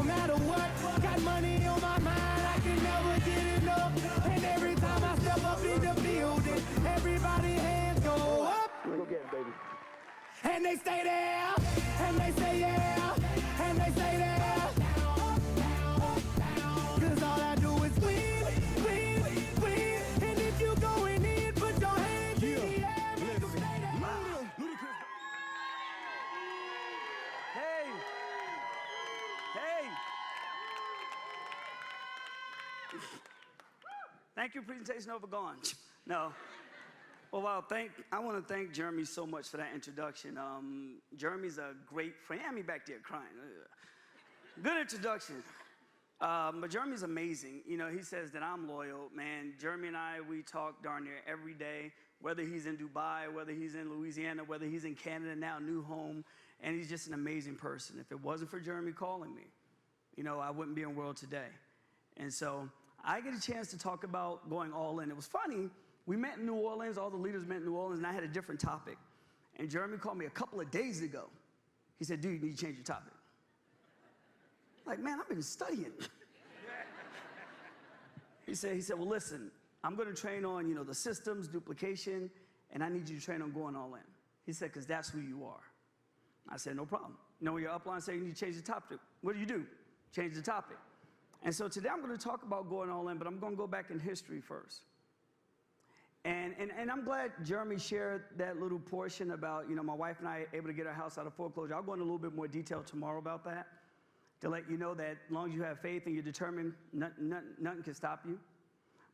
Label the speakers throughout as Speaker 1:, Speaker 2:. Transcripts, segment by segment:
Speaker 1: no matter what. Got money on my mind, I can never get enough. And every time I step up in the building, everybody hands go up.
Speaker 2: Go get it, baby.
Speaker 1: And they stay there, and they say yeah, and they say there. Cause all I do is win, win, win. And if you going in, put your hands in the air. Make them stay there.
Speaker 3: Hey. Thank you, presentation overgone. No. Well, wow, I want to thank Jeremy so much for that introduction. Jeremy's a great friend. Yeah, me back there crying. Good introduction. But Jeremy's amazing. You know, he says that I'm loyal. Man, Jeremy and I, we talk darn near every day, whether he's in Dubai, whether he's in Louisiana, whether he's in Canada now, new home, and he's just an amazing person. If it wasn't for Jeremy calling me, you know, I wouldn't be in the world today. And so I get a chance to talk about going all in. It was funny. We met in New Orleans, all the leaders met in New Orleans, and I had a different topic. And Jeremy called me a couple of days ago. He said, dude, you need to change your topic. Like, man, I've been studying. He said, well, listen, I'm going to train on, you know, the systems, duplication, and I need you to train on going all in. He said, because that's who you are. I said, no problem. You know, when your upline says you need to change the topic, what do? Change the topic. And so today I'm going to talk about going all in, but I'm going to go back in history first. And I'm glad Jeremy shared that little portion about, you know, my wife and I able to get our house out of foreclosure. I'll go into a little bit more detail tomorrow about that to let you know that as long as you have faith and you're determined, nothing can stop you.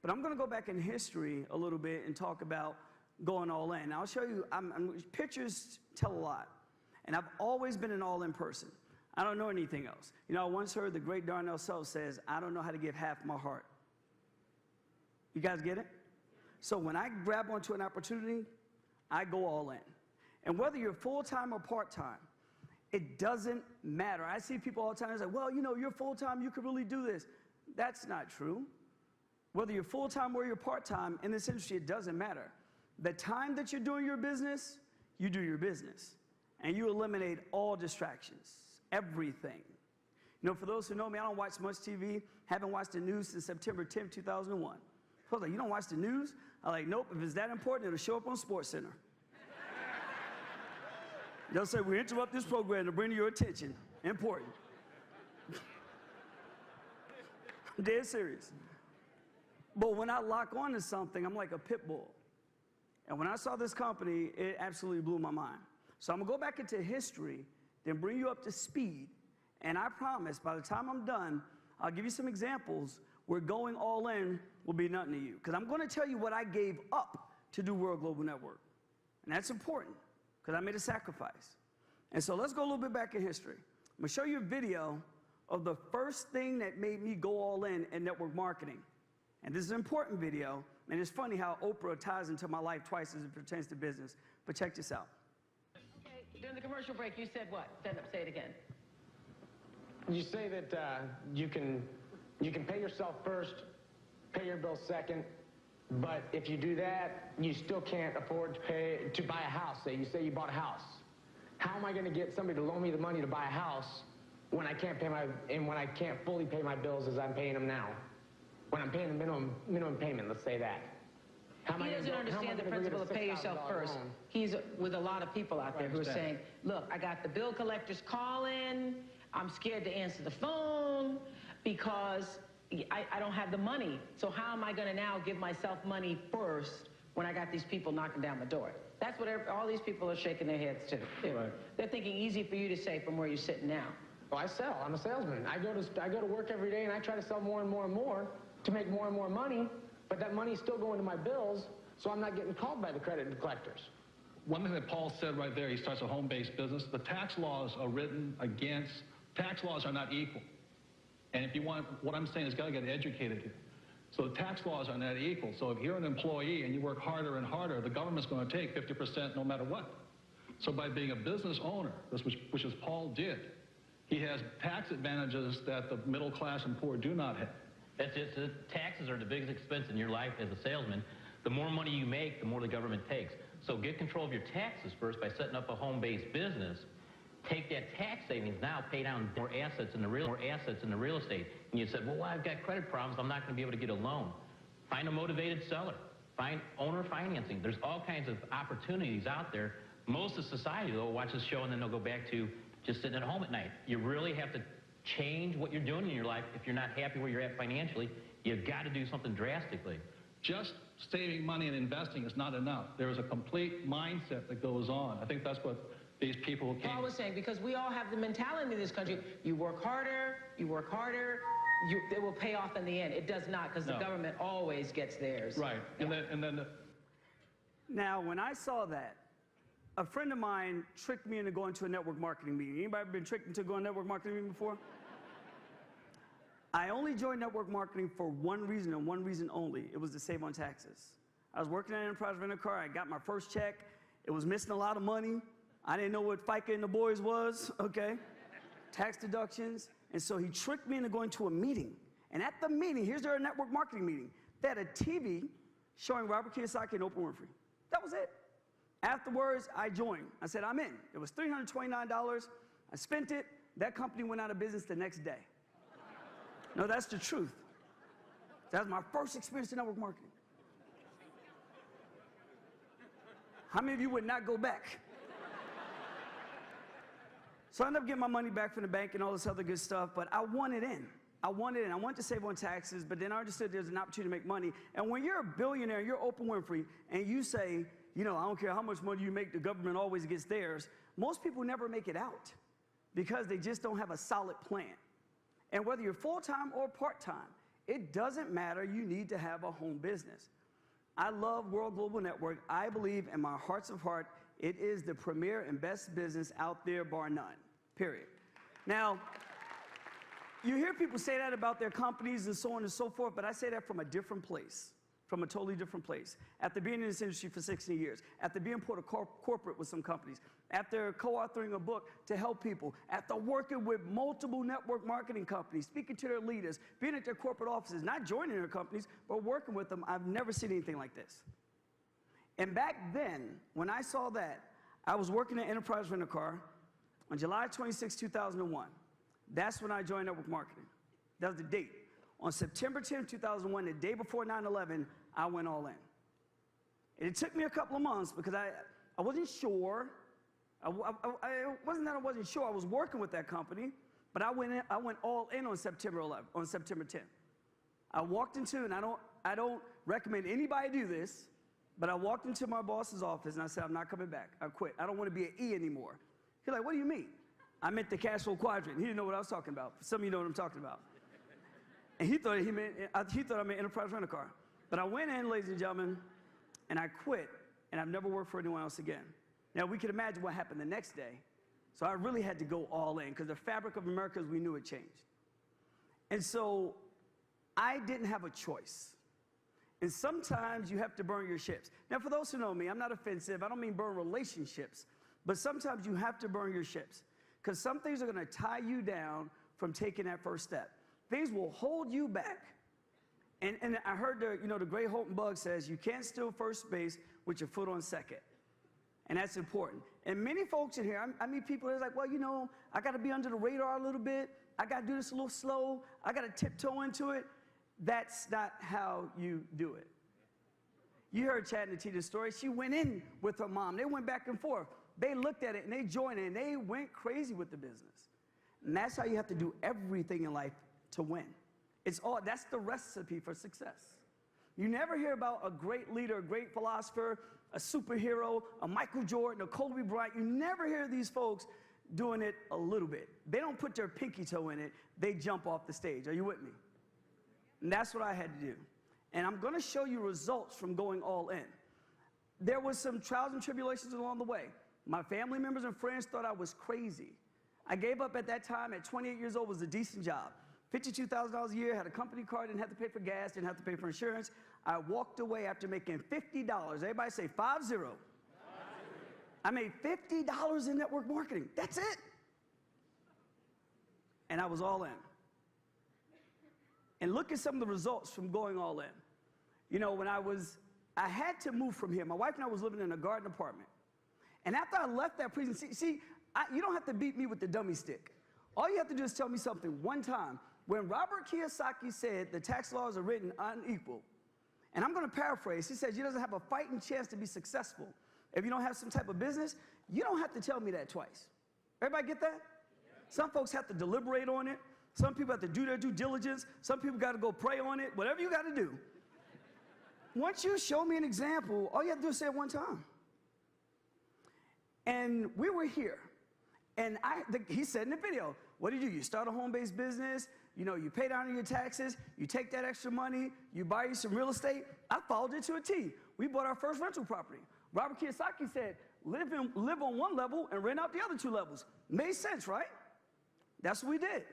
Speaker 3: But I'm going to go back in history a little bit and talk about going all in. Now, I'll show you, pictures tell a lot. And I've always been an all-in person. I don't know anything else. You know, I once heard the great Darnell Self says, I don't know how to give half my heart. You guys get it? So when I grab onto an opportunity, I go all in. And whether you're full-time or part-time, it doesn't matter. I see people all the time say, well, you know, you're full-time, you could really do this. That's not true. Whether you're full-time or you're part-time, in this industry, it doesn't matter. The time that you're doing your business, you do your business. And you eliminate all distractions, everything. You know, for those who know me, I don't watch much TV, haven't watched the news since September 10, 2001. I was like, you don't watch the news? I'm like, nope, if it's that important, it'll show up on SportsCenter. They'll say, we interrupt this program to bring to your attention. Important. I'm dead serious. But when I lock on to something, I'm like a pit bull. And when I saw this company, it absolutely blew my mind. So I'm going to go back into history, then bring you up to speed. And I promise, by the time I'm done, I'll give you some examples where going all in will be nothing to you. Because I'm going to tell you what I gave up to do World Global Network. And that's important, because I made a sacrifice. And so let's go a little bit back in history. I'm going to show you a video of the first thing that made me go all in network marketing. And this is an important video, and it's funny how Oprah ties into my life twice as it pertains to business. But check this out.
Speaker 4: Okay, during the commercial break, you said what? Stand up, say it again.
Speaker 5: You say that you can pay yourself first, pay your bills second, but if you do that, you still can't afford to buy a house. Say you bought a house. How am I going to get somebody to loan me the money to buy a house when I can't fully pay my bills as I'm paying them now? When I'm paying the minimum payment, let's say that.
Speaker 4: He doesn't understand the principle of pay yourself first. He's with a lot of people out there who are saying, look, I got the bill collectors calling, I'm scared to answer the phone because I don't have the money. So how am I going to now give myself money first when I got these people knocking down the door? That's what all these people are shaking their heads to. Right. They're thinking easy for you to say from where you're sitting now.
Speaker 5: Well, I sell. I'm a salesman. I go to work every day and I try to sell more and more and more to make more and more money, but that money's still going to my bills, so I'm not getting called by the credit collectors.
Speaker 6: One thing that Paul said right there, he starts a home-based business. The tax laws are written against, tax laws are not equal. And if you want, what I'm saying is got to get educated here. So the tax laws are not equal. So if you're an employee and you work harder and harder, the government's going to take 50% no matter what. So by being a business owner, which is Paul did, he has tax advantages that the middle class and poor do not have.
Speaker 7: That's it. So taxes are the biggest expense in your life as a salesman. The more money you make, the more the government takes. So get control of your taxes first by setting up a home-based business. take that tax savings now, pay down more assets in the real estate. And you said, well, I've got credit problems. I'm not going to be able to get a loan. Find a motivated seller. Find owner financing. There's all kinds of opportunities out there. Most of society, though, will watch this show and then they'll go back to just sitting at home at night. You really have to change what you're doing in your life. If you're not happy where you're at financially, you've got to do something drastically.
Speaker 6: Just saving money and investing is not enough. There is a complete mindset that goes on. I think that's what these people came.
Speaker 4: Paul was saying, because we all have the mentality in this country, you work harder, it will pay off in the end. It does not, because the government always gets theirs.
Speaker 6: Right.
Speaker 4: Yeah.
Speaker 6: And then
Speaker 3: Now, when I saw that, a friend of mine tricked me into going to a network marketing meeting. Anybody ever been tricked into going to a network marketing meeting before? I only joined network marketing for one reason and one reason only. It was to save on taxes. I was working at an enterprise rent-a-car. I got my first check. It was missing a lot of money. I didn't know what FICA and the boys was, okay? Tax deductions. And so he tricked me into going to a meeting. And at the meeting, here's their network marketing meeting. They had a TV showing Robert Kiyosaki and Oprah Winfrey. That was it. Afterwards, I joined. I said, I'm in. It was $329. I spent it. That company went out of business the next day. No, that's the truth. That was my first experience in network marketing. How many of you would not go back? So I ended up getting my money back from the bank and all this other good stuff, but I wanted in. I wanted to save on taxes, but then I understood there's an opportunity to make money. And when you're a billionaire, you're Oprah Winfrey, and you say, I don't care how much money you make, the government always gets theirs, most people never make it out because they just don't have a solid plan. And whether you're full-time or part-time, it doesn't matter. You need to have a home business. I love World Global Network. I believe in my hearts of heart, it is the premier and best business out there, bar none, period. Now, you hear people say that about their companies and so on and so forth, but I say that from a different place, from a totally different place. After being in this industry for 16 years, after being part of corporate with some companies, after co-authoring a book to help people, after working with multiple network marketing companies, speaking to their leaders, being at their corporate offices, not joining their companies, but working with them, I've never seen anything like this. And back then, when I saw that, I was working at Enterprise Rent-A-Car on July 26, 2001. That's when I joined network marketing. That was the date. On September 10, 2001, the day before 9/11, I went all in. And it took me a couple of months because I wasn't sure. It wasn't that I wasn't sure. I was working with that company, but I went all in on September 10. I walked into, and I don't recommend anybody do this, but I walked into my boss's office and I said, I'm not coming back. I quit. I don't want to be an E anymore. He's like, what do you mean? I meant the cash flow quadrant. He didn't know what I was talking about. Some of you know what I'm talking about. And he thought I meant Enterprise Rent-A-Car. But I went in, ladies and gentlemen, and I quit, and I've never worked for anyone else again. Now, we can imagine what happened the next day. So I really had to go all in because the fabric of America, as we knew, it changed. And so I didn't have a choice. And sometimes you have to burn your ships. Now, for those who know me, I'm not offensive. I don't mean burn relationships. But sometimes you have to burn your ships because some things are going to tie you down from taking that first step. Things will hold you back. And I heard the great Holton Bug says, you can't steal first base with your foot on second. And that's important. And many folks in here, I meet people that's like, well, I got to be under the radar a little bit. I got to do this a little slow. I got to tiptoe into it. That's not how you do it. You heard Chad and Tita's story. She went in with her mom. They went back and forth. They looked at it and they joined it and they went crazy with the business. And that's how you have to do everything in life to win. That's the recipe for success. You never hear about a great leader, a great philosopher, a superhero, a Michael Jordan, a Kobe Bryant. You never hear these folks doing it a little bit. They don't put their pinky toe in it. They jump off the stage. Are you with me? And that's what I had to do. And I'm going to show you results from going all in. There was some trials and tribulations along the way. My family members and friends thought I was crazy. I gave up at that time at 28 years old. Was a decent job. $52,000 a year, had a company car, didn't have to pay for gas, didn't have to pay for insurance. I walked away after making $50. Everybody say 50. I made $50 in network marketing. That's it. And I was all in. And look at some of the results from going all in. When I had to move from here. My wife and I was living in a garden apartment. And after I left that prison, see, you don't have to beat me with the dummy stick. All you have to do is tell me something one time. When Robert Kiyosaki said the tax laws are written unequal, and I'm going to paraphrase, he says you doesn't have a fighting chance to be successful if you don't have some type of business. You don't have to tell me that twice. Everybody get that? Some folks have to deliberate on it. Some people have to do their due diligence. Some people got to go pray on it. Whatever you got to do. Once you show me an example, all you have to do is say it one time. And we were here. And he said in the video, what do? You start a home-based business, you pay down your taxes, you take that extra money, you buy you some real estate. I followed it to a T. We bought our first rental property. Robert Kiyosaki said, live on one level and rent out the other 2 levels. Made sense, right? That's what we did.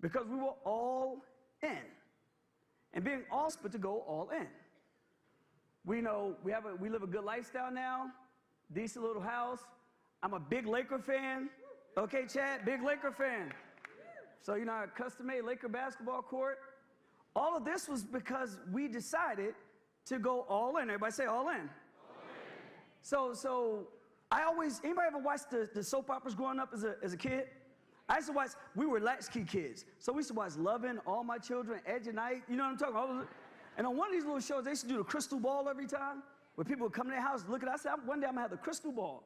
Speaker 3: Because we were all in. And being all but to go all in. We know we live a good lifestyle now, decent little house. I'm a big Laker fan. Okay, Chad, big Laker fan. So, our custom-made Laker basketball court. All of this was because we decided to go all in. Everybody say all in. All in. So anybody ever watched the soap operas growing up as a kid? I used to watch, we were latchkey kids. So we used to watch Lovin', All My Children, Edge of Night, you know what I'm talking about? And on one of these little shows, they used to do the crystal ball every time, where people would come to their house, look at us, I said, one day I'm gonna have the crystal ball.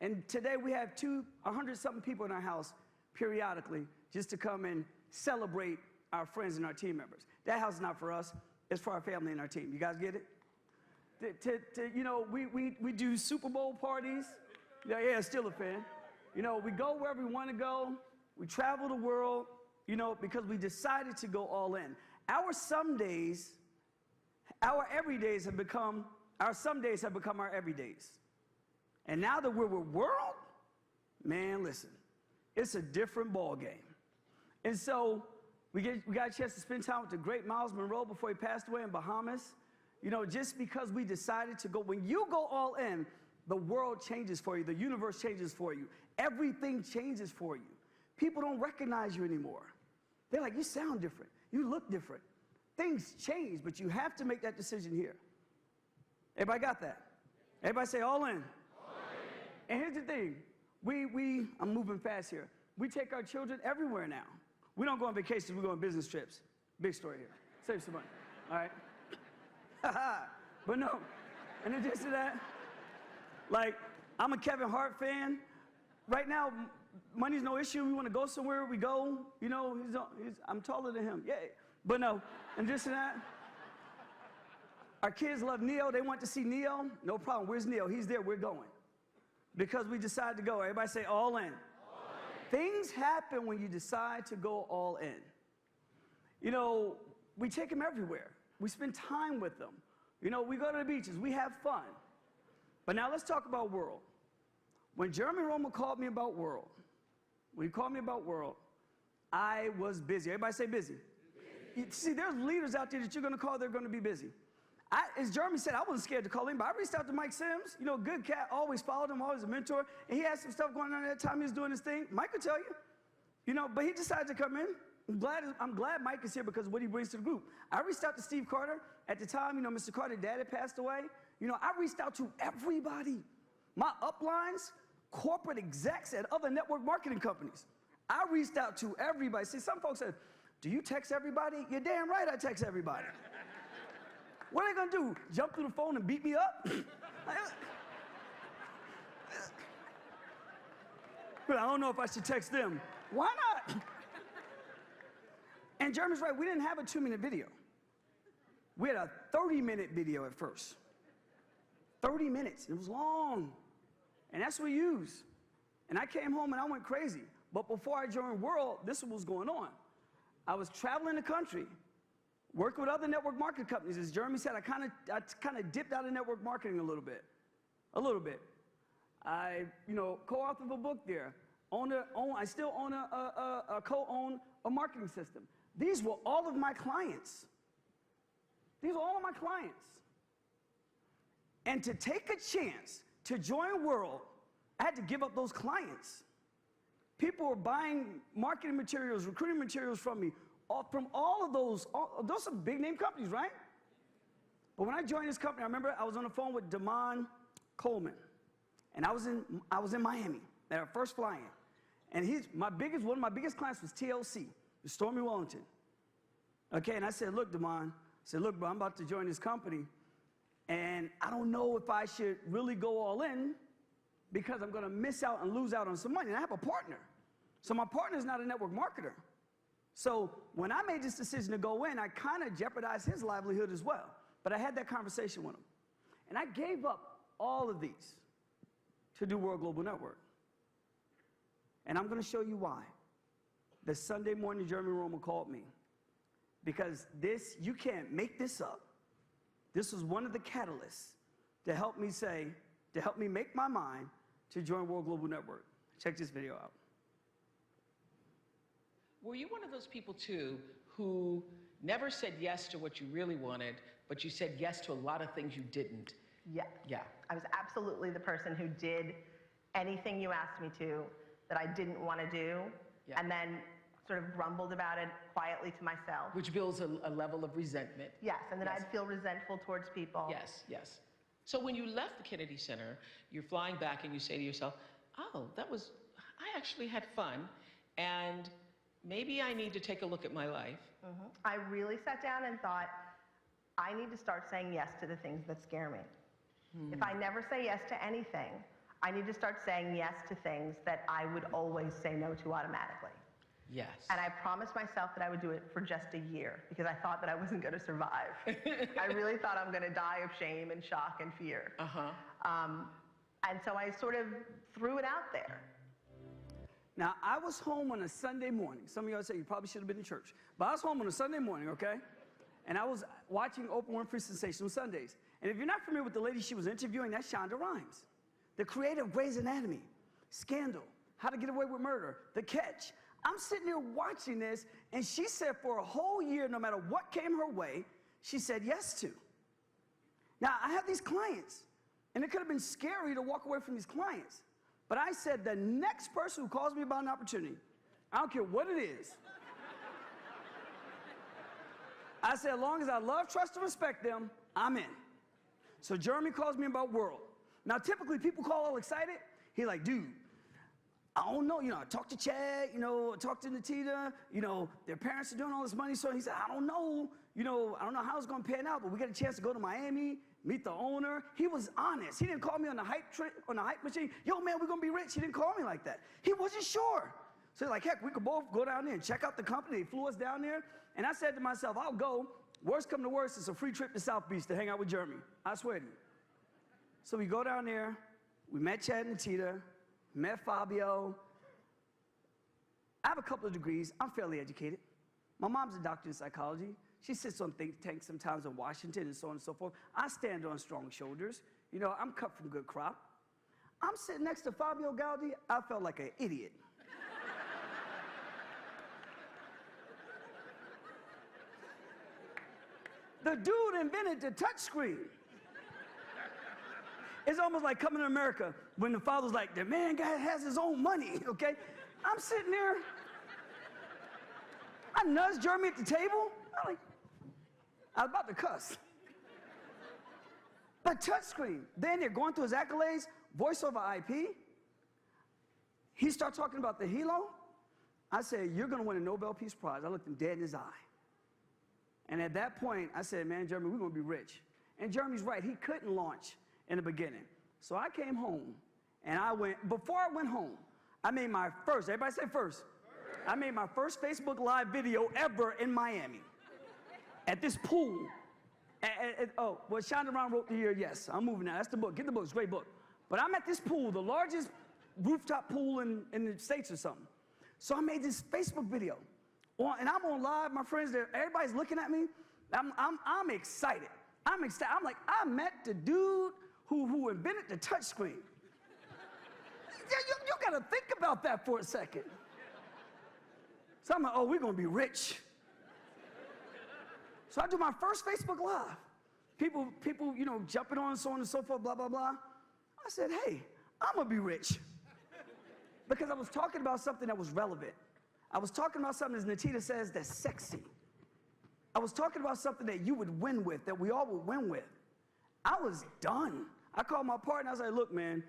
Speaker 3: And today we have 100-something people in our house periodically just to come and celebrate our friends and our team members. That house is not for us, it's for our family and our team. You guys get it? We do Super Bowl parties. Yeah, still a fan. We go wherever we want to go. We travel the world, because we decided to go all in. Our everydays have become our everydays. And now that we're with world, man, listen, it's a different ball game. And so we got a chance to spend time with the great Miles Monroe before he passed away in Bahamas. Just because we decided to go, when you go all in, the world changes for you. The universe changes for you. Everything changes for you. People don't recognize you anymore. They're like, you sound different. You look different. Things change, but you have to make that decision here. Everybody got that? Everybody say all in. All in. And here's the thing. I'm moving fast here. We take our children everywhere now. We don't go on vacations, we go on business trips. Big story here. Save some money. All right? But no, in addition to that, like, I'm a Kevin Hart fan. Right now, money's no issue. We want to go somewhere, we go. I'm taller than him. Yay. But no, in addition to that, our kids love Neo. They want to see Neo. No problem. Where's Neo? He's there. We're going. Because we decided to go. Everybody say all in. All in. Things happen when you decide to go all in. We take them everywhere. We spend time with them. We go to the beaches. We have fun. But now let's talk about world. When Jeremy Roma called me about world, I was busy. Everybody say busy. See, there's leaders out there that you're going to call, they're going to be busy. As Jeremy said, I wasn't scared to call him, but I reached out to Mike Sims. Good cat, always followed him, always a mentor. And he had some stuff going on at that time he was doing his thing. Mike could tell you. But he decided to come in. I'm glad Mike is here because of what he brings to the group. I reached out to Steve Carter. At the time, Mr. Carter's dad had passed away. I reached out to everybody. My uplines, corporate execs at other network marketing companies. I reached out to everybody. See, some folks said, do you text everybody? You're damn right I text everybody. What are they going to do? Jump through the phone and beat me up? I don't know if I should text them. Why not? And Jeremy's right, we didn't have a 2-minute video. We had a 30-minute video at first. 30 minutes, it was long. And that's what we used. And I came home and I went crazy. But before I joined World, this is what was going on. I was traveling the country, working with other network marketing companies. As Jeremy said, I kind of dipped out of network marketing a little bit. I, co-authored a book there. I still own co-own a marketing system. These were all of my clients. And to take a chance to join World, I had to give up those clients. People were buying marketing materials, recruiting materials from me, from all of those are big name companies, right? But when I joined this company, I remember I was on the phone with Damon Coleman, and I was in Miami. at our first fly-in. And one of my biggest clients was TLC, Stormy Wellington. Okay, and I said, look, Damon, look, bro, I'm about to join this company, and I don't know if I should really go all in because I'm gonna miss out and lose out on some money. And I have a partner. So my partner's not a network marketer. So when I made this decision to go in, I kind of jeopardized his livelihood as well. But I had that conversation with him. And I gave up all of these to do World Global Network. And I'm going to show you why. The Sunday morning, Jeremy Roma called me. Because this, you can't make this up. This was one of the catalysts to help me make my mind to join World Global Network. Check this video out.
Speaker 2: Were you one of those people, too, who never said yes to what you really wanted, but you said yes to a lot of things you didn't?
Speaker 8: Yeah.
Speaker 2: Yeah.
Speaker 8: I was absolutely the person who did anything you asked me to that I didn't want to do,
Speaker 2: Yeah.
Speaker 8: and then sort of grumbled about it quietly to myself.
Speaker 2: Which builds a level of resentment.
Speaker 8: Yes, and then
Speaker 2: Yes.
Speaker 8: I'd feel resentful towards people.
Speaker 2: Yes, yes. So when you left the Kennedy Center, you're flying back and you say to yourself, oh, I actually had fun, and maybe I need to take a look at my life.
Speaker 8: Mhm. I really sat down and thought, I need to start saying yes to the things that scare me. If I never say yes to anything, I need to start saying yes to things that I would always say no to automatically.
Speaker 2: Yes.
Speaker 8: And I promised myself that I would do it for just a year because I thought that I wasn't going to survive. I really thought I'm going to die of shame and shock and fear. And so I sort of threw it out there.
Speaker 3: Now, I was home on a Sunday morning. Some of y'all say you probably should have been in church. But I was home on a Sunday morning, okay? And I was watching Oprah Winfrey Sensational Sundays. And if you're not familiar with the lady she was interviewing, that's Shonda Rhimes, the creator of Grey's Anatomy, Scandal, How to Get Away with Murder, The Catch. I'm sitting there watching this, and she said for a whole year, no matter what came her way, she said yes to. Now, I have these clients, and it could have been scary to walk away from these clients. But I said, the next person who calls me about an opportunity, I don't care what it is. I said, as long as I love, trust, and respect them, I'm in. So Jeremy calls me about World. Now, typically, people call all excited. He's like, dude, I don't know, I talked to Chad, I talked to Natita, their parents are doing all this money. So he said, I don't know how it's going to pan out, but we got a chance to go to Miami, meet the owner. He was honest. He didn't call me on the hype machine. Yo, man, we're going to be rich. He didn't call me like that. He wasn't sure. So he's like, heck, we could both go down there and check out the company. They flew us down there. And I said to myself, I'll go. Worst come to worst, it's a free trip to South Beach to hang out with Jeremy. I swear to you. So we go down there. We met Chad and Natita. Met Fabio. I have a couple of degrees. I'm fairly educated. My mom's a doctor in psychology. She sits on think tanks sometimes in Washington and so on and so forth. I stand on strong shoulders. I'm cut from good crop. I'm sitting next to Fabio Gaudi. I felt like an idiot. The dude invented the touchscreen. It's almost like coming to America when the father's like, the man guy has his own money, okay? I'm sitting there. I nudged Jeremy at the table. I was about to cuss. But touchscreen. Then they're going through his accolades, voice over IP. He started talking about the Helo. I said, you're going to win a Nobel Peace Prize. I looked him dead in his eye. And at that point, I said, man, Jeremy, we're going to be rich. And Jeremy's right. He couldn't launch in the beginning. So I came home, and before I went home, I made my first, everybody say first. I made my first Facebook Live video ever in Miami at this pool. Shonda Rhimes wrote the year, yes, I'm moving now. That's the book. Get the book. It's a great book. But I'm at this pool, the largest rooftop pool in the States or something. So I made this Facebook video. And I'm on live, my friends there, everybody's looking at me. I'm excited. I'm like, I met the dude who invented the touchscreen. You gotta think about that for a second. So I'm like, oh, we're gonna be rich. So I do my first Facebook Live. People, jumping on and so on and so forth, blah, blah, blah. I said, hey, I'm gonna be rich. Because I was talking about something that was relevant. I was talking about something, as Natita says, that's sexy. I was talking about something that you would win with, that we all would win with. I was done. I called my partner, I was like, look, man,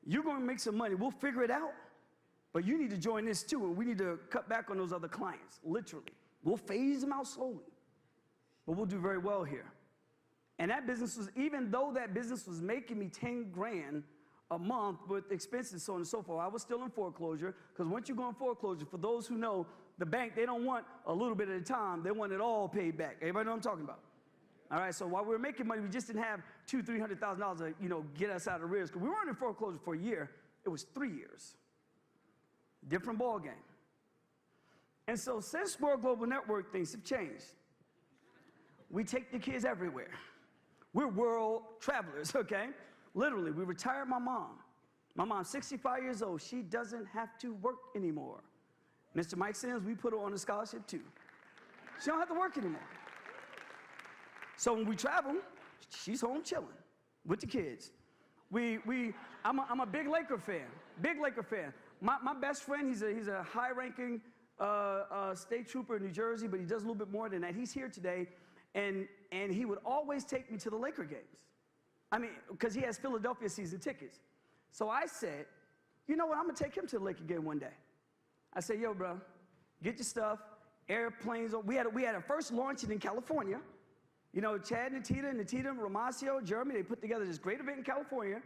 Speaker 3: you're gonna make some money. We'll figure it out. but you need to join this too, and we need to cut back on those other clients, literally. We'll phase them out slowly, but we'll do very well here. And that business was, even though that business was making me 10 grand a month with expenses, so on and so forth, I was still in foreclosure, because once you go in foreclosure, for those who know, the bank, they don't want a little bit at a time, they want it all paid back. Everybody know what I'm talking about? All right, so while we were making money, we just didn't have $200,000, $300,000 to, get us out of arrears, because we weren't in foreclosure for a year, it was 3 years. Different ball game. And so since World Global Network, things have changed. We take the kids everywhere. We're world travelers, okay? Literally, we retired my mom. My mom's 65 years old. She doesn't have to work anymore. Mr. Mike Sims, we put her on a scholarship too. She don't have to work anymore. So when we travel, she's home chilling with the kids. I'm a big Laker fan, big Laker fan. My best friend, he's a high-ranking state trooper in New Jersey, but he does a little bit more than that. He's here today, and he would always take me to the Laker games. I mean, because he has Philadelphia season tickets. So I said, you know what, I'm gonna take him to the Laker game one day. I said, yo, bro, get your stuff, airplanes. We had a first launching in California. Chad and Natita, Romasio, Jeremy, they put together this great event in California.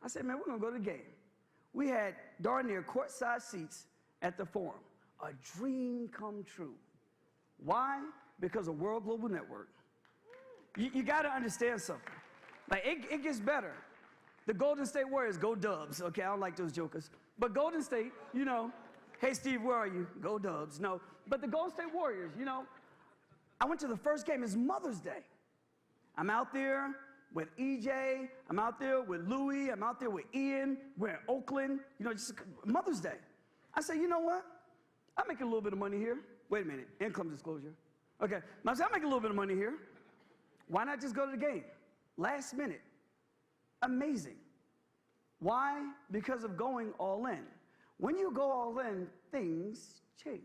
Speaker 3: I said, man, we're gonna go to the game. We had darn near courtside seats at the Forum. A dream come true. Why? Because of World Global Network. You gotta understand something. Like, it gets better. The Golden State Warriors, go Dubs. Okay, I don't like those jokers. But Golden State, hey, Steve, where are you? Go Dubs. No, but the Golden State Warriors, I went to the first game. It's Mother's Day. I'm out there with EJ. I'm out there with Louie. I'm out there with Ian. We're in Oakland. Just Mother's Day. I said, you know what? I'm making a little bit of money here. Wait a minute, income disclosure. Okay, I said, I'm making a little bit of money here. Why not just go to the game? Last minute. Amazing. Why? Because of going all in. When you go all in, things change.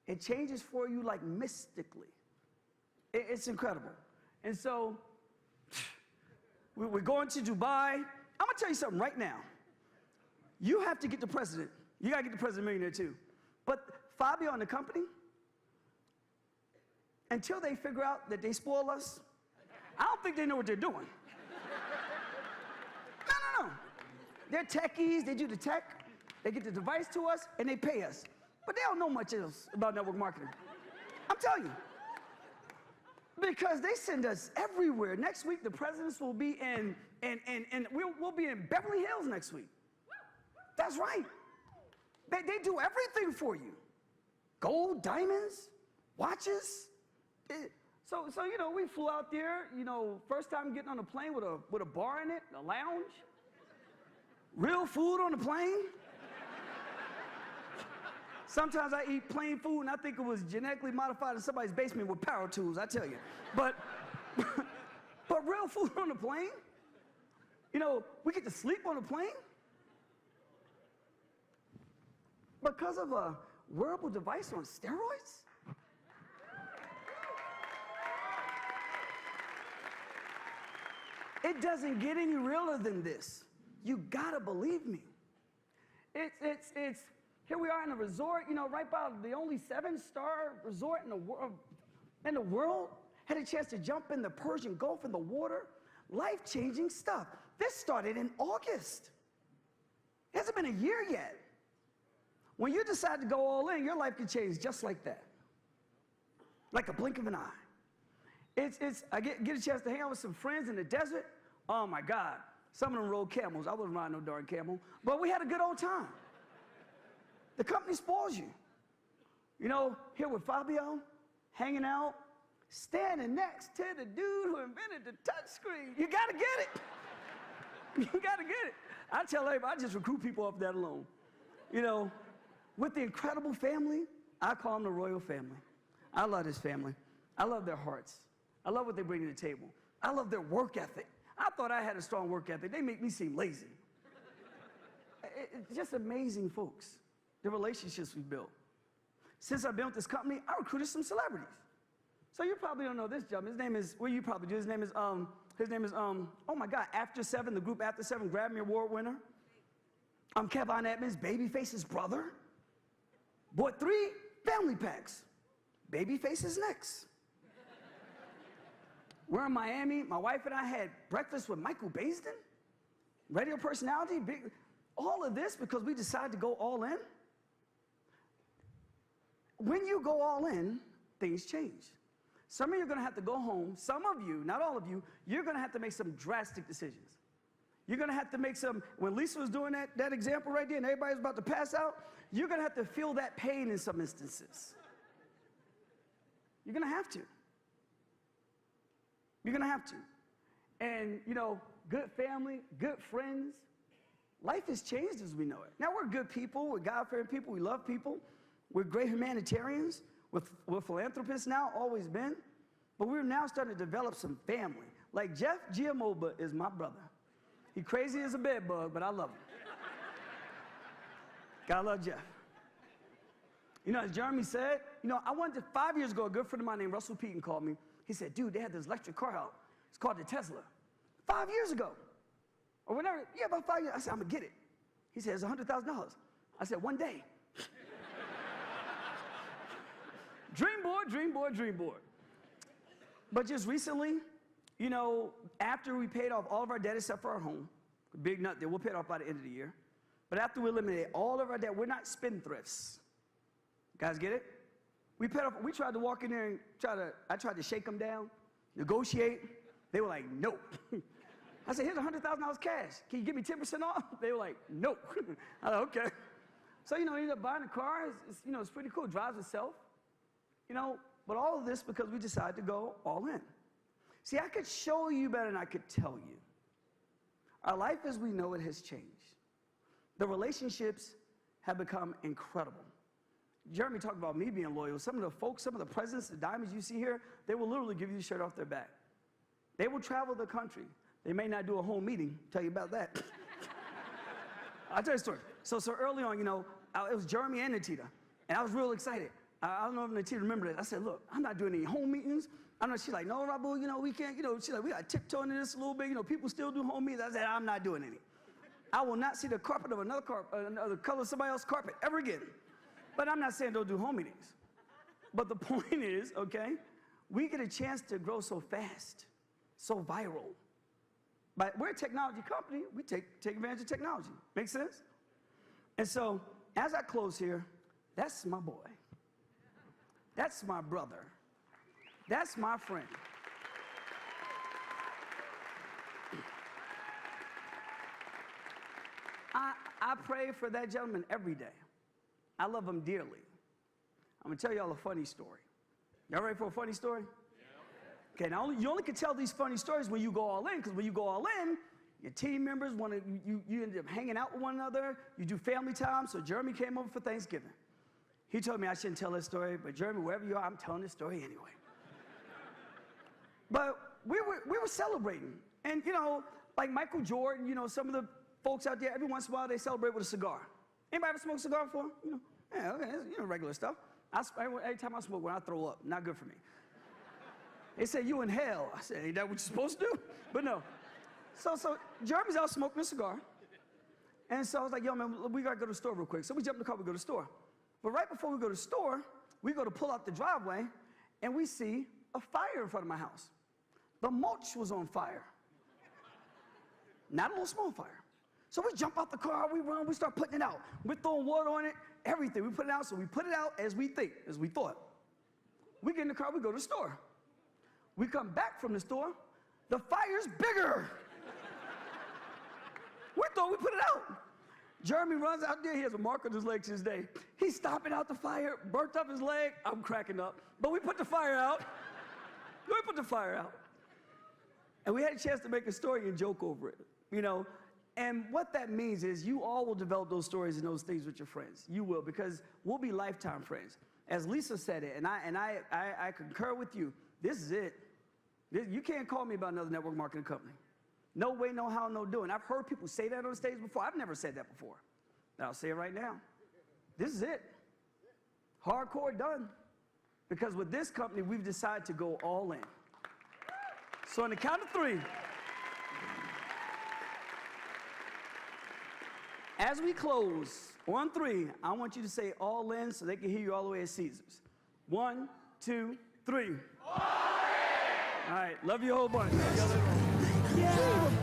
Speaker 3: It changes for you like mystically. It's incredible. And so, we're going to Dubai. I'm gonna tell you something right now. You have to get the president. You gotta get the president millionaire too. But Fabio and the company, until they figure out that they spoil us, I don't think they know what they're doing. No. They're techies, they do the tech, they get the device to us, and they pay us. But they don't know much else about network marketing. I'm telling you. Because they send us everywhere. Next week, the presidents will be in we'll be in Beverly Hills next week. That's right. They do everything for you. Gold, diamonds, watches. So we flew out there, first time getting on a plane with a bar in it, a lounge. Real food on the plane. Sometimes I eat plain food and I think it was genetically modified in somebody's basement with power tools, I tell you. But real food on the plane? We get to sleep on the plane? Because of a wearable device on steroids? It doesn't get any realer than this. You gotta believe me. It's here we are in a resort, right by the only 7-star resort in the world. Had a chance to jump in the Persian Gulf in the water. Life-changing stuff. This started in August. It hasn't been a year yet. When you decide to go all in, your life can change just like that. Like a blink of an eye. I get a chance to hang out with some friends in the desert. Oh my God. Some of them rode camels. I wasn't riding no darn camel. But we had a good old time. The company spoils you. Here with Fabio, hanging out, standing next to the dude who invented the touchscreen. You gotta get it. You gotta get it. I tell everybody, I just recruit people off that alone. With the incredible family, I call them the royal family. I love this family. I love their hearts. I love what they bring to the table. I love their work ethic. I thought I had a strong work ethic. They make me seem lazy. It's just amazing folks, the relationships we built. Since I've been with this company, I recruited some celebrities. So you probably don't know this gentleman. His name is, well, you probably do. His name is, oh my God, After 7, the group After 7 Grammy Award winner. I'm Kevin Edmonds, Babyface's brother. Bought 3 family packs. Babyface is next. We're in Miami. My wife and I had breakfast with Michael Baisden, radio personality. All of this because we decided to go all in. When you go all in, things change. Some of you are going to have to go home. Some of you, not all of you, you're going to have to make some drastic decisions. You're going to have to make some, when Lisa was doing that example right there and everybody was about to pass out, you're going to have to feel that pain in some instances. You're going to have to. You're going to have to. And, you know, good family, good friends, life has changed as we know it. Now, we're good people, we're God-fearing people, we love people, we're great humanitarians, we're philanthropists now, always been, but we're now starting to develop some family. Like Jeff Giamoba is my brother. He crazy as a bed bug, but I love him. Gotta love Jeff. You know, as Jeremy said, you know, 5 years ago, a good friend of mine named Russell Peaton called me. He said, dude, they had this electric car out. It's called the Tesla. 5 years ago. Or whenever, yeah, about 5 years. I said, I'm gonna get it. He said, it's $100,000. I said, one day. Dream board, dream board, dream board. But just recently, you know, after we paid off all of our debt except for our home, big nut there, we'll pay it off by the end of the year. But after we eliminate all of our debt, we're not spendthrifts. Guys get it? We paid off, we tried to walk in there and I tried to shake them down, negotiate. They were like, nope. I said, here's $100,000 cash. Can you give me 10% off? They were like, nope. I said, okay. So, you know, we ended up buying a car. You know, it's pretty cool. It drives itself. You know, but all of this because we decided to go all in. See, I could show you better than I could tell you. Our life as we know it has changed. The relationships have become incredible. Jeremy talked about me being loyal. Some of the folks, some of the presidents, the diamonds you see here, they will literally give you the shirt off their back. They will travel the country. They may not do a home meeting. Tell you about that. I'll tell you a story. So early on, you know, it was Jeremy and Natita, and I was real excited. I don't know if Natita remembered it. I said, look, I'm not doing any home meetings. I know she's like, no, Rabu, you know, we can't, you know, she's like, we got to tiptoe into this a little bit. You know, people still do home meetings. I said, I'm not doing any. I will not see the carpet of another color of somebody else's carpet ever again. But I'm not saying don't do home meetings. But the point is, okay, we get a chance to grow so fast, so viral. But we're a technology company. We take advantage of technology. Make sense? And so, as I close here, that's my boy. That's my brother. That's my friend. I pray for that gentleman every day. I love him dearly. I'm gonna tell y'all a funny story. Y'all ready for a funny story? Yeah. Okay, now you only can tell these funny stories when you go all in, because when you go all in, your team members you end up hanging out with one another, you do family time. So Jeremy came over for Thanksgiving. He told me I shouldn't tell this story, but Jeremy, wherever you are, I'm telling this story anyway. But we were celebrating. And you know, like Michael Jordan, you know, some of the folks out there, every once in a while they celebrate with a cigar. Anybody ever smoked a cigar before? You know, yeah, okay, you know, regular stuff. Every time I smoke one, I throw up. Not good for me. They say, you in hell. I said, ain't that what you're supposed to do? But no. So Jeremy's out smoking a cigar. And so I was like, yo, man, we got to go to the store real quick. So we jump in the car, we go to the store. But right before we go to the store, we go to pull out the driveway, and we see a fire in front of my house. The mulch was on fire. Not a little small fire. So we jump out the car, we run, we start putting it out. We're throwing water on it, everything. We put it out, so we put it out as we thought. We get in the car, we go to the store. We come back from the store, the fire's bigger. We thought we put it out. Jeremy runs out there, he has a mark on his leg to this day. He's stomping out the fire, burnt up his leg. I'm cracking up. But we put the fire out. And we had a chance to make a story and joke over it, you know. And what that means is you all will develop those stories and those things with your friends. You will, because we'll be lifetime friends. As Lisa said it, and I concur with you, this is it. You can't call me about another network marketing company. No way, no how, no doing. I've heard people say that on stage before. I've never said that before. But I'll say it right now. This is it. Hardcore done. Because with this company, we've decided to go all in. So on the count of 3. as we close, on 3, I want you to say all in so they can hear you all the way at Caesars. 1, 2, 3. All in! All right, love you a whole bunch. Yeah.